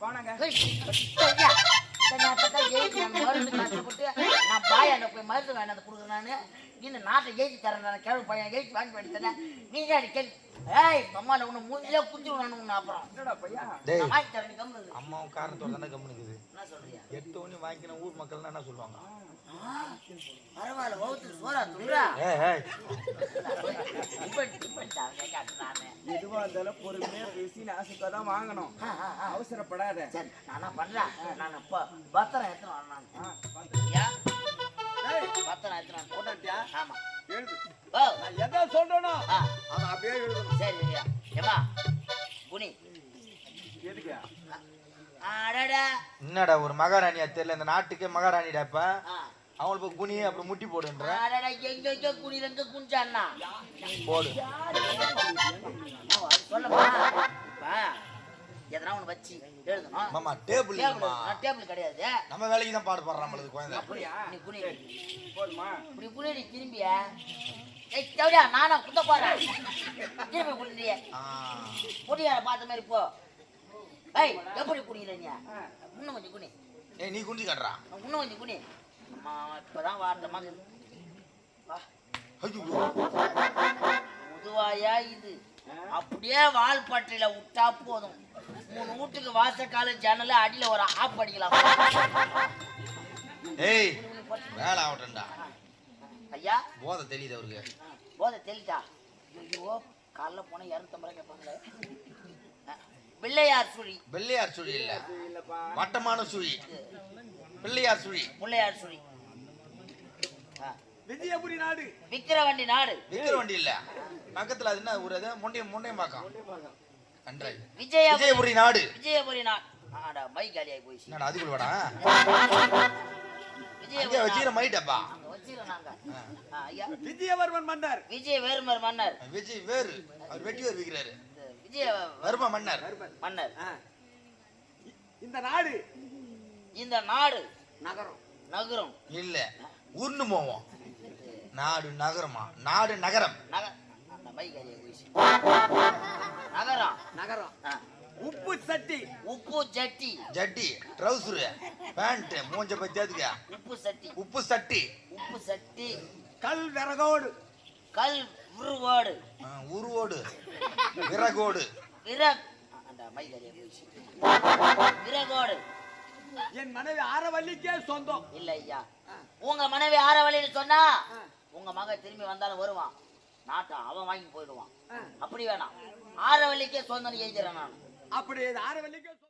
போனாங்க நான் பாயாண்ட போய் மருந்து வேணாந்து கொடுக்குறேன். நானு இந்த நாட்டை எழுதி தரேன். கேள்வி பையன் எழுதி வாங்கி படித்தேன். நீங்க கேள்வி ஏய் அம்மால உன்னை மூஞ்சிலே குத்தி விடணும். அப்புறம் என்னடா பையா வாங்கி தரேன். கம்முனு அம்மாவும் காரணத்தோட தானே கம்முனுக்குது. என்ன சொல்றியா? 8 மணி வாங்கின ஊர் மக்கள் என்ன சொல்லுவாங்க? பரவாயில்ல வகுத்துக்கு சோறா துண்டா எதுவா இருந்தாலும் பொறுமையா பேசி நாசுக்காதான் வாங்கணும். அவசரப்படாத. சரி நான் பண்றேன். நான் இப்ப பத்திரம் எடுத்துன்னு வரேன். பத்திரம் எடுத்துன்னு போட்டாட்டியா? ஆமா எழுது. ஓ நான் எதை சொல்றேனோ அதை அப்படியே எழுதணும். சரி ஐயா ஏமா குனி எதுக்கு? அடடா என்னடா ஒரு மகாராணியா தெரியல, இந்த நாட்டுக்கே மகாராணிடா. இப்ப ஆ அவங்களுக்கு போய் குனி அப்புறம் முட்டி போடுன்ற அடடா எங்க குனில இருந்து குனிச்சான்னா போடு. சொல்லப்பா எதனா ஒண்ணு வச்சு எழுதணும். மாமா டேபிள் இல்லம்மா. டேபிள் கிடையாது. நம்ம வேலைக்கு தான் பாடு பாடுறான் நம்மளுக்கு குழந்தை. அப்படியா? நீ குனி போதுமா? இப்படி குனிடி திரும்பியா? ஏய் தவிடா நானா குத்த போறேன். திரும்பி குனிடியே குடியார பார்த்த மாதிரி போ. ஏய் எப்படி குனிற நீ? இன்னும் கொஞ்சம் குனி. ஏய் நீ குனிஞ்சு காட்டுறா. இன்னும் கொஞ்சம் குனி. அம்மா இப்பதான் வார்த்த மாதிரி வா. ஐயோ முதுவாயா இது அப்படியே வால்பட்டையில விட்டா போதும். 3 வீட்டுக்கு வாசக்கால ஜன்னல அடியில ஒரு ஆப் அடிக்கலாம். ஏய் வேலை ஆகட்டும்டா. ஐயா போதை தெரியுது அவருக்கு. போதை தெளிட்டா? ஐயோ காலைல போனா 250 ரூபாய் கேட்பாங்களே. பிள்ளையார் சுழி. வெள்ளையார் சுழி இல்ல, இல்லப்பா. வட்டமான சுழி. பிள்ளையார் சுழி. பிள்ளையார் சுழி. விஜயபுரி நாடு. விக்கிரவண்டி நாடு. விக்கிற வண்டி இல்ல, பக்கத்துல அது என்ன ஊர்? அது முண்டையம் பாக்கம். நன்றாய். விஜயபுரி நாடு. விஜயபுரி நாடு. ஆடா மை காலியாகி போயிடுச்சு. என்னடா அதுக்குள்ள வாடா. விஜயபுரி வச்சிர மைட்டப்பா. அங்க வச்சிரோம் நாங்க. ஐயா விஜயவர்மன் மன்னர். விஜயவேர்மர் மன்னர். விஜய் வேறு அவர் வெட்டி வேறு விக்கிறாரு. விஜயவர்ம மன்னர். மன்னர். இந்த நாடு. இந்த நாடு நகரம். நகரம் இல்ல ஊர்னு போவோம். நாடு நகரமா? நாடு நகரம். அந்த மை காலியாகி போயிடுச்சு. நகரம். நகரம். ஆ. உப்பு சட்டி. உப்பு சட்டி. ஜட்டி ட்ரவுசர் பேண்ட் மூஞ்ச பத்தியாதுக்க. உப்பு சட்டி. உப்பு சட்டி. உப்பு சட்டி. கல் விறகோடு. கல் உருவோடு. உருவோடு விறகோடு. அந்த மைகரிய போயிடுச்சு. விறகோடு. என் மனைவி ஆரவல்லிக்கே சொந்தம். இல்ல ஐயா உங்க மனைவி ஆரவல்லின்னு சொன்னா உங்க மக திரும்பி வந்தாலும் வருவான். நாட்டை அவன் வாங்கி போயிடுவான். அப்படி வேணாம். ஆரவல்லிக்கே சொந்தம் எழுதுறேன் நான். அப்படி ஆரவல்லிக்கே